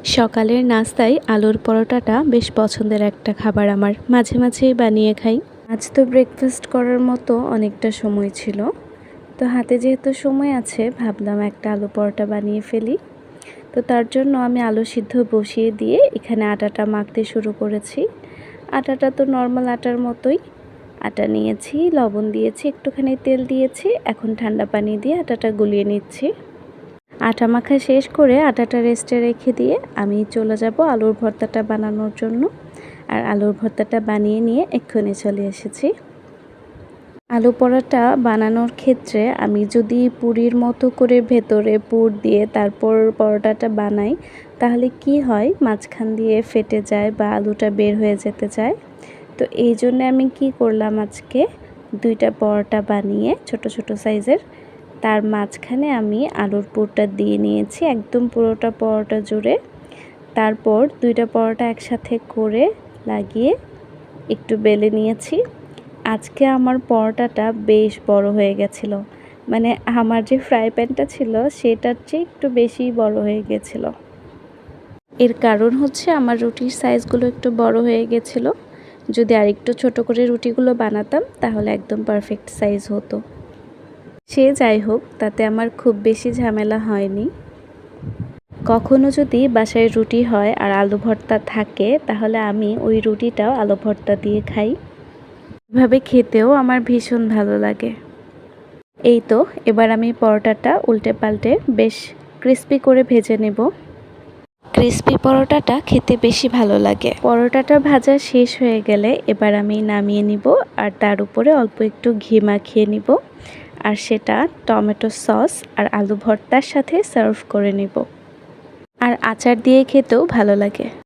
সকালের নাস্তায় আলুর পরোটাটা বেশ পছন্দের একটা খাবার আমার, মাঝে মাঝেই বানিয়ে খাই। আজ তো ব্রেকফাস্ট করার মতো অনেকটা সময় ছিল, তো হাতে যেহেতু সময় আছে ভাবলাম একটা আলু পরোটা বানিয়ে ফেলি। তো তার জন্য আমি আলু সিদ্ধ বসিয়ে দিয়ে এখানে আটাটা মাখতে শুরু করেছি। আটাটা তো নর্মাল আটার মতোই, আটা নিয়েছি, লবণ দিয়েছি, একটুখানি তেল দিয়েছি, এখন ঠান্ডা পানি দিয়ে আটাটা গুলিয়ে নিচ্ছি। আটা মাখা শেষ করে আটাটা রেস্টে রেখে দিয়ে আমি চলে যাব আলুর ভর্তাটা বানানোর জন্য। আর আলুর ভর্তাটা বানিয়ে নিয়ে এক্ষুনি চলে এসেছি। আলু পরোটা বানানোর ক্ষেত্রে আমি যদি পুরির মতো করে ভেতরে পুর দিয়ে তারপর পরোটাটা বানাই, তাহলে কি হয়, মাঝখান দিয়ে ফেটে যায় বা আলুটা বের হয়ে যেতে চায়। তো এই জন্যে আমি কি করলাম, আজকে 2টা পরোটা বানিয়ে ছোট ছোট সাইজের, তার মাঝখানে আমি আলুর পুরটা দিয়ে নিয়েছি একদম পুরোটা পরোটা জুড়ে। তারপর 2টা পরোটা একসাথে করে লাগিয়ে একটু বেলে নিয়েছি। আজকে আমার পরোটাটা বেশ বড় হয়ে গেছিলো, মানে আমার যে ফ্রাই প্যানটা ছিল সেটার চেয়ে একটু বেশি বড় হয়ে গেছিল। এর কারণ হচ্ছে আমার রুটির সাইজগুলো একটু বড় হয়ে গেছিলো। যদি আরেকটু ছোট করে রুটিগুলো বানাতাম তাহলে একদম পারফেক্ট সাইজ হতো। সে যাই হোক, তাতে আমার খুব বেশি ঝামেলা হয়নি। কখনো যদি বাসায় রুটি হয় আর আলু ভর্তা থাকে, তাহলে আমি ওই রুটিটাও আলু ভর্তা দিয়ে খাই। এভাবে খেতেও আমার ভীষণ ভালো লাগে। এই তো এবার আমি পরোটাটা উল্টে পাল্টে বেশ ক্রিস্পি করে ভেজে নেব। ক্রিস্পি পরোটাটা খেতে বেশি ভালো লাগে। পরোটাটা ভাজা শেষ হয়ে গেলে এবার আমি নামিয়ে নিব, আর তার উপরে অল্প একটু ঘি মাখিয়ে নিব, আর সেটা টমেটো সস আর আলু ভর্তার সাথে সার্ভ করে নিব। আর আচার দিয়ে খেতেও ভালো লাগে।